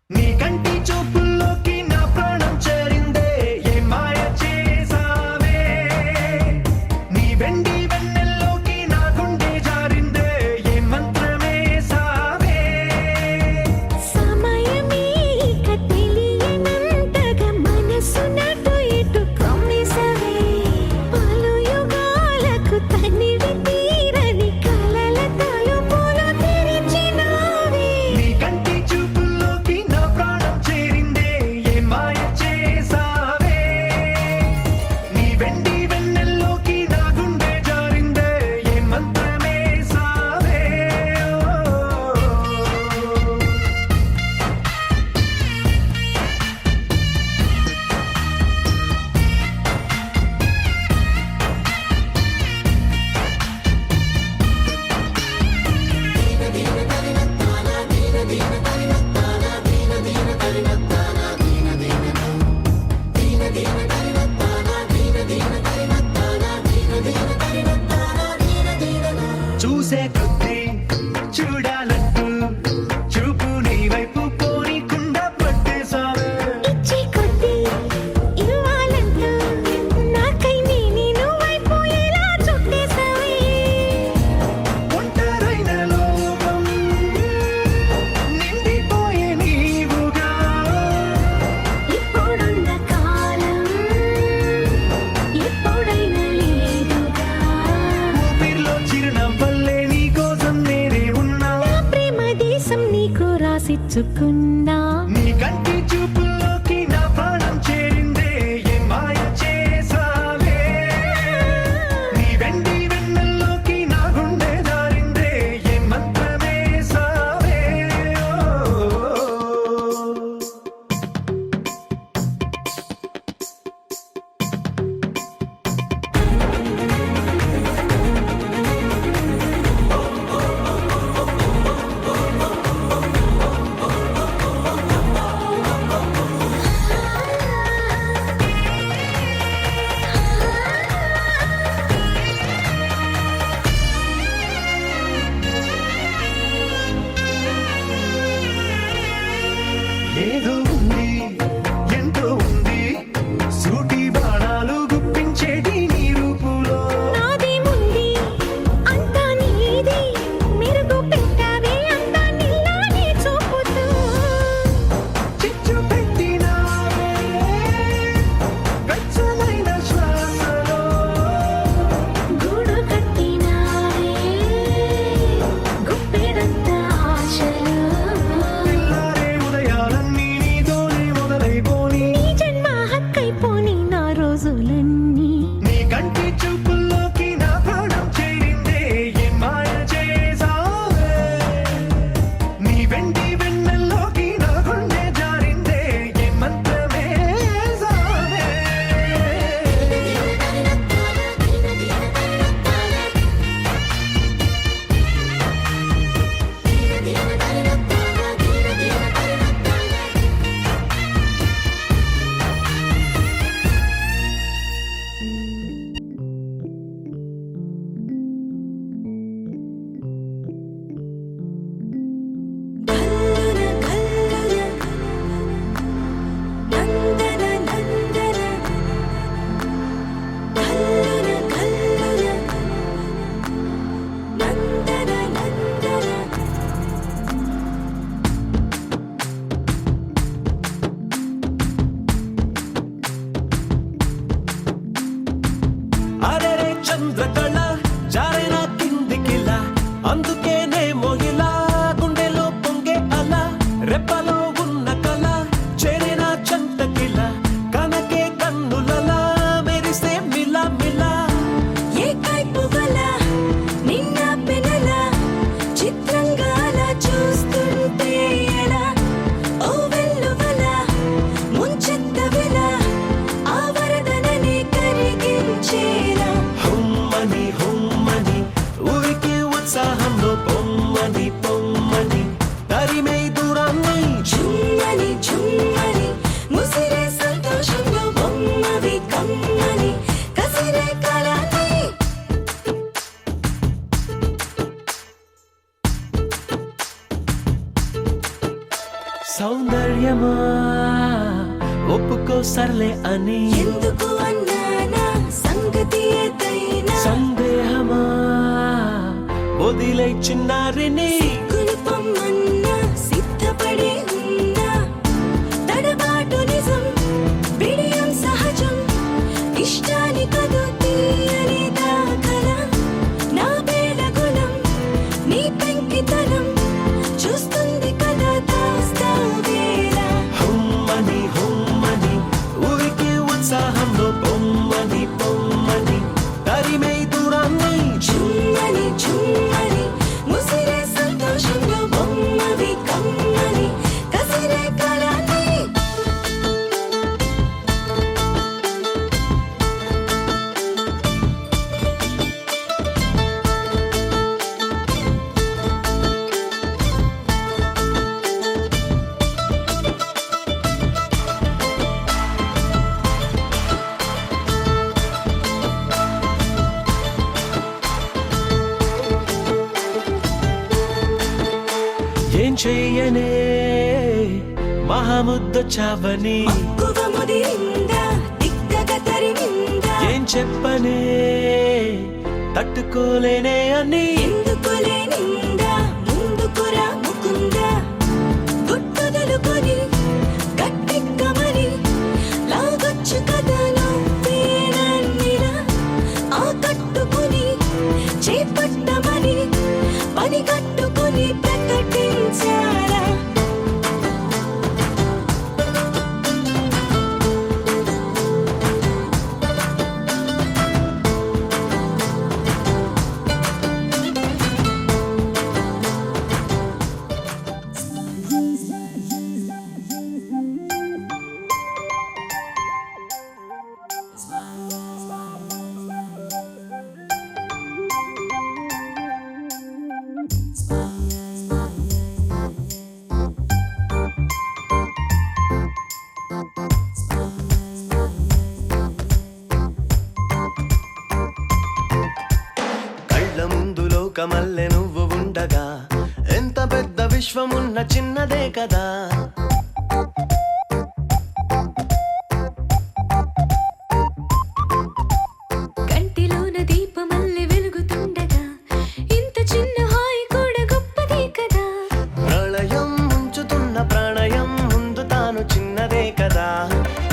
నీ కంటి చూపుల్లోకి నా ప్రాణం చేరిందే, ఏ మాయ చేసావే. నీ వెండి వెన్నెల్లోకి నా గుండె జారిందే, ఏ మంత్రమే సావే. సమయమే ఇక తెలియనంతగా మనసు నటు ఇటు కొమ్మిసవే. పలు యుగాలకు తనివి తీరని కలల తలుపులు తెరిచినావే. నీ కంటి చూపుల్లోకి నా ప్రాణం చేరిందే, ఏ మాయ చేసావే. నీ వెండి వెన్నెల్లోకి నా గుండె జారిందే, ఏ మంత్రమే సావే. చూసే కొద్దీ చూడాలంటూ చూపు నీ వైపు పోనీకుండా పట్టేసావే. ఇచ్చే కొద్దీ ఇవ్వాలంటూ నాకై నేను వైపోయేలా చుట్టేసావే. ఒంటరైన లోకం నిండిపోయే నీవుగా. ఇప్పుడున్న కాలం ఎప్పుడైనా లేదుగా. ఊపిరిలో చిరునవ్వల్లే నీ కోసం నేనే ఉన్నా. నా ప్రేమ దేశం నీకు రాసిచ్చుకున్నా. నీ కంటి చూపుల్లోకి నా ప్రాణం చేరింది. చంద్రకళ జారైన కిందికిలా అందుకేనేమో ఇలా గుండెలో పొంగే అలా రెప్పలో ఉన్న కళ చేరిన చంతకిలా కనకే కన్నులలా మెరిసే మిలా మిలా ఏ కైపు వల నిన్న పెనల చిత్రంగా అలా చూస్తుంటే ఎలా ఓ వెల్లువల ముంచెత్త వెల ఆ వరదనని కరిగించేలా హుమ్మని హుమ్మని ఊరికి ఉత్సాహంలో పొమ్మని పొమ్మని తరిమే దూరాన్ని చుమ్మని చుమ్మని ముసిరే సంతోషంలో బొమ్మవి కమ్మని కసిరే కాలాన్ని సౌందర్యమా ఒప్పుకో సర్లే అని ఎందుకు అన్నానా సంగతి ఏదైనా సందేహమా వదిలే చిన్నారిని కులుపమ్మన్నా సిద్ధపడే ఉన్నా తడబాటు నిజం బిడియం సహజం ఇష్టాని కదు తీయని దాఖల నా బేలగుణం నీ పెంకితనం చూస్తుంది కదా దాస్తా వేళ హుమ్మని హుమ్మని ఊరికి ఉత్సాహంలో పొమ్మని పొమ్మని తరిమే దూరాన్ని చుమ్మని చుమ్మని ముసిరే సంతోషంలో బొమ్మవి కమ్మని కసిరే కాలాన్ని ఏం చెయ్యనే మహాముద్ద చావని మక్కువ ముదిరిందా తిక్కగా తరిమిందా ఏం చెప్పనే తట్టుకోలేనే అని ఎందుకులే నిందా ముందుకురా ముకుందా గుట్టుదలుకొని గట్టెక్కమని లాగొచ్చు కదా నువ్వేనన్నిలా ఆ కట్టుకుని చేపట్టమని పని కట్టుకుని ప్రకటించారా కళ్ళ ముందు లోకమల్లె నువ్వు ఉండగా ఎంత పెద్ద విశ్వమున్న చిన్నదే కదా కంటిలోన దీపమల్లె వెలుగుతుండగా ఇంత చిన్న హాయి కూడా గొప్పదే కదా ప్రళయం ముంచుతున్న ప్రాణయం ముందు తాను చిన్నదే కదా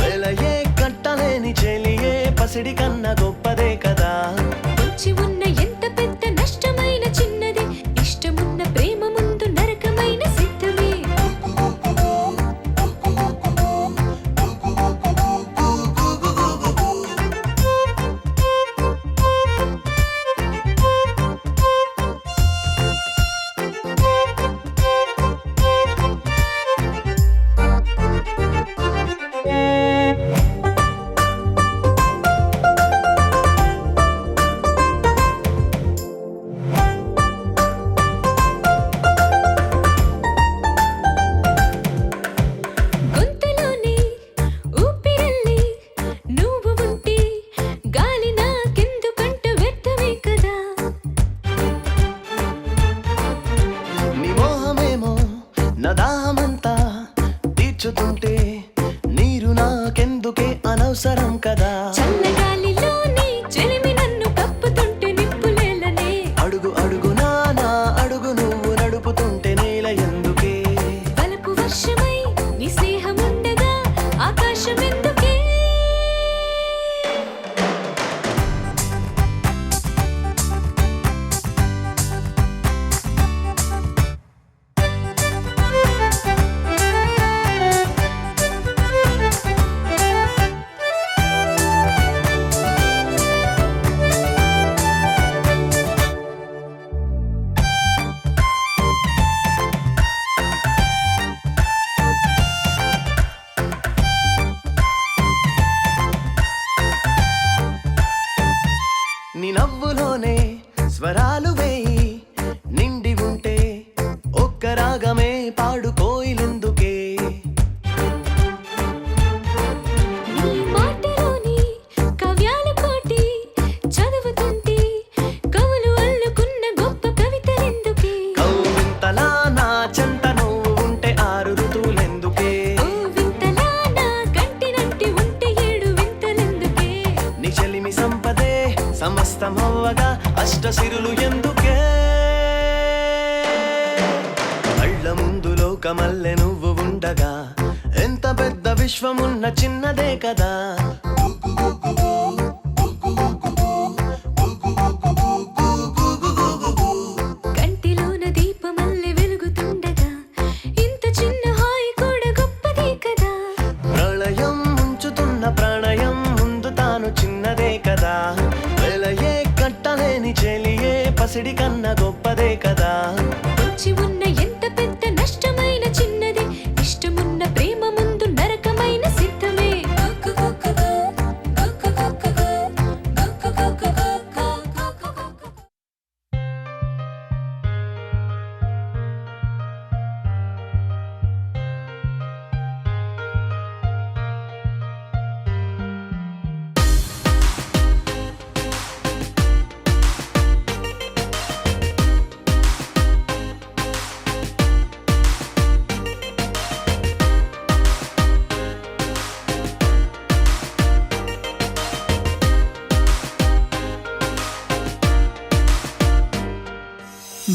వెలయే కట్టలేని చెలియే పసిడి కన్నా గొప్పదే కదా పొంచి ఉన్న ఎంత పెద్ద నష్టమైన చిన్నది ఇష్టమున్న ప్రేమ ముందు నరకమైన సిద్ధమే గొంతులోని ఊపిరల్లి నువ్వు ఉంటే గాలి నాకెందుకంట వ్యర్థమే కదా నీ మోహమేమో నా దాహమంతా తీర్చుతుంటే నీరు నాకెందుకే అనవసరం కదా చల్లగాలిలోని చెలిమి నన్ను కప్పుతుంటే నిప్పులేలనే అడుగు అడుగునా నా అడుగు నువ్వు నడుపుతుంటే నేల ఎందుకే బలపు వర్షమై నీ స్నేహముండగా ఆకాశమెందుకే సమస్తమవ్వగా అష్టసిరులు ఎందుకే కళ్ళ ముందు లోకమల్లె నువ్వు ఉండగా ఎంత పెద్ద విశ్వమున్న చిన్నదే కదా కంటిలోన దీపమల్లె వెలుగుతుండగా ఇంత చిన్న హాయి కూడా గొప్పదే కదా ప్రళయం ముంచుతున్న ప్రాణయం ముందు తాను చిన్నదే కదా వెలయే కట్టలేని చెలియే పసిడి కన్న గొప్పదే కదా వచ్చి ఉన్న ఎంత పెద్ద నష్టమైన చిన్నది ఇష్టమున్న ప్రేమ ముందు నరకమైన సిద్ధమే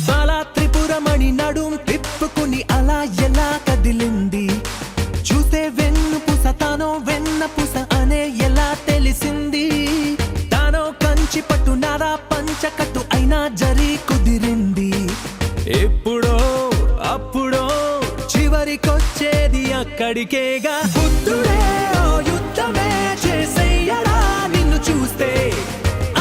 బాలా త్రిపురమణి నడుం తిప్పుకుని అలా ఎలా కదిలింది చూసే వెన్ను పుస తానో వెన్న పుస అనే ఎలా తెలిసింది తానో కంచి పట్టు నారా పంచకట్టు అయినా జరి కుదిరింది ఎప్పుడో అప్పుడో చివరికొచ్చేది అక్కడికేగా బుద్ధుడే ఓ యుద్ధమే చేసేయడా నిన్ను చూస్తే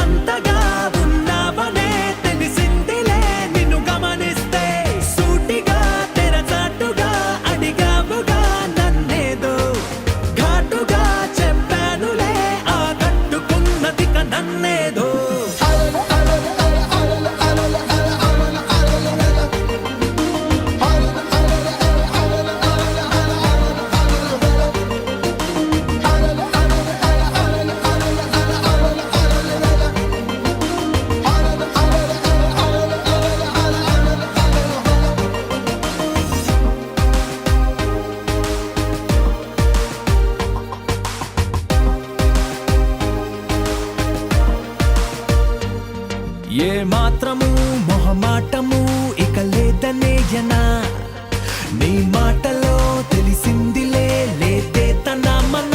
అంతగా ఉన్నావనే తెలిసిందిలే నిన్ను గమనిస్తే సూటిగా తెరచాటుగా అడిగావుగా నన్నేదో ఘాటుగా చెప్పానులే ఆ కట్టుకున్నదిక నన్నేదో ఏ మాత్రము మొహమాటము ఇక లేదనేయనా నీ మాటలో తెలిసిందిలే లేదే తన మన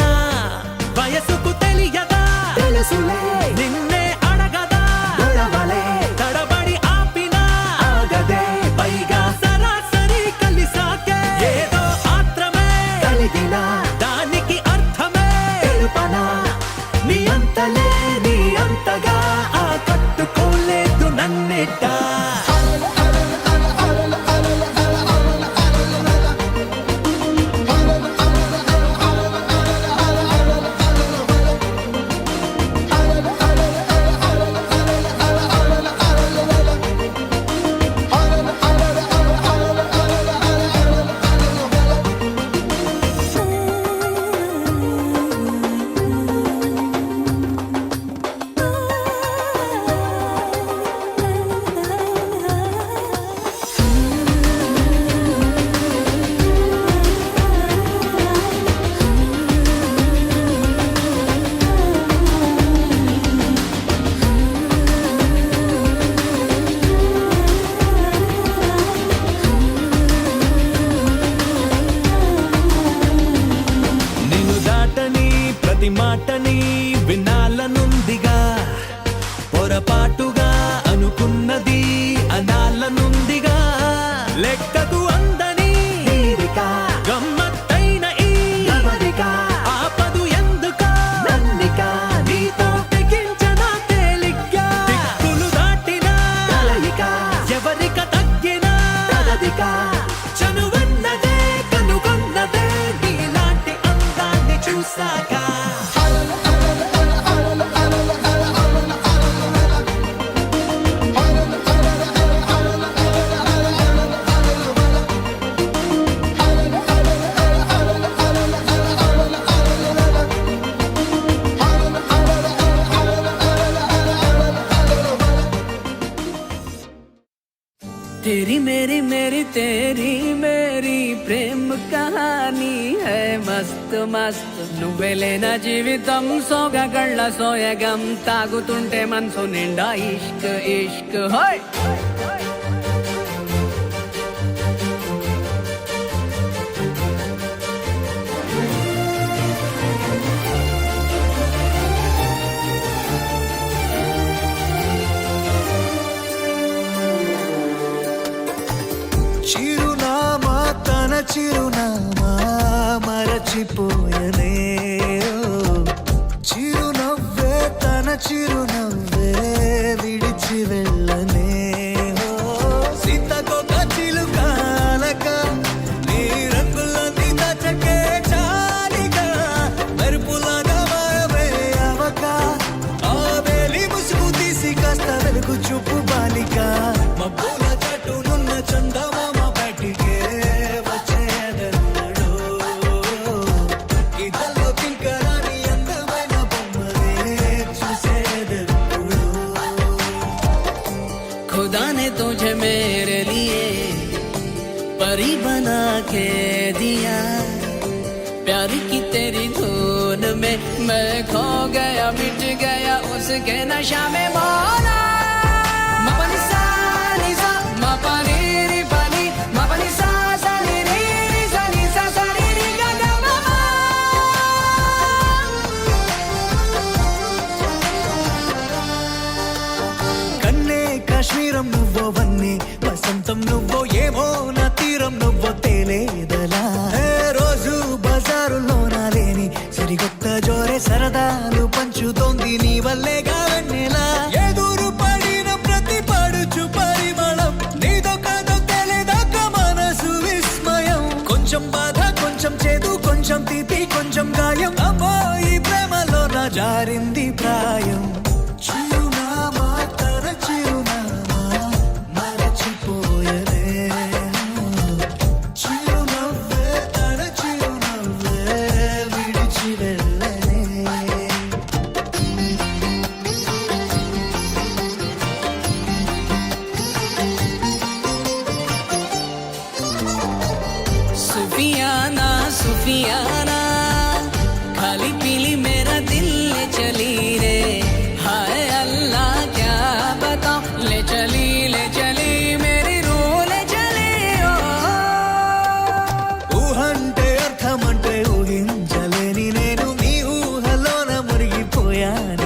వయసుకు తెలియదా తెలుసులే నిన్నే అడగదా గొడవలే తడబడి ఆపినా ఆగదే పైగా సరాసరి కలిసాకే ఏదో ఆత్రమే కలిగిన దానికి అర్థమే తెలుపనా నీ అంతలే నీ అంతగా ఆ కట్టుకోలేదు నన్నేట నిన్ను దాటని ప్రతి మాటని వినాలనుందిగా పొరపాటుగా అనుకున్నది అనాలనుందిగా లెక్కకు అందని గమ్మత్తైన ఈ ఆపదు ఎందుక నన్నిక నీతో తెగించన తేలిగ్గా దిక్కులు దాటిన ఎవరిక తగ్గిన చనువన్నదే కనుగొన్నదే నీలాంటి అందాన్ని చూసాక तेरी मेरी मेरी तेरी मेरी प्रेम कहानी है मस्त मस्त నువ్వెలేనా జీవితం సోగగళ్ళ సోయగం తాగుతుంటే మనసు నిండా ఇష్క్ ఇష్క్ హోయ్ చిరునామా తన చిరునామా మరచిపోయనే చిరునవ్వే తన చిరునవ్వే విడిచి వెళ్ళనే సీతకొక చిలుకాలక నీ రంగులన్నీ దచకే చాలిక మెరుపులాగా మాయమే అవక ఆ వేలి ముసుగు తీసి కాస్త వెలుగు చూపు బాలిక మబ్బుల చటునున్న చందమామ బయటికే వచ్చేదన్నడు ఇదల్లో కింకరాని అందమైన బొమ్మలే చూసేదప్పుడు खुदा ने तुझे मेरे लिए परी बना के दिया प्यार की तेरी धुन में मैं खो गया मिट गया उसके नशा में मौला मपनी सा नी सा मपनी री पनी मपनी सा सा नी री री सा नी सा सा री री गा गा मा मा కన్నే కాశ్మీరం నువ్వో వన్నే వసంతం నువ్వో ఏమో నా తీరం నువ్వో తేలేదలా ఏ రోజు బజారులో నా లేని సరికొత్త జోరే సరదాలు పంచుతోంది నీ వల్లేగా వెన్నెలా ఎదురు పడిన ప్రతి పడుచు పరిమళం నీదో కాదో తెలియదాకా మనసు విస్మయం కొంచెం బాధ కొంచెం చేదు కొంచెం తీపి కొంచెం గాయం అమ్మో ఈ ప్రేమలో నా జారింది ప్రాయం చిరునామా తన చిరునామా మరచిపోయనే చిరునవ్వే తన చిరునవ్వే విడిచి వెళ్ళనే सुफियाना सुफियाना खाली पीली मेरा दिल ले चली रे हाय अल्लाह क्या बताऊं ले चली मेरी रूह ले चली ओ ఊహంటే అర్థమంటే ఊహించలేని నేను నీ ఊహలోన మునిగిపోయాను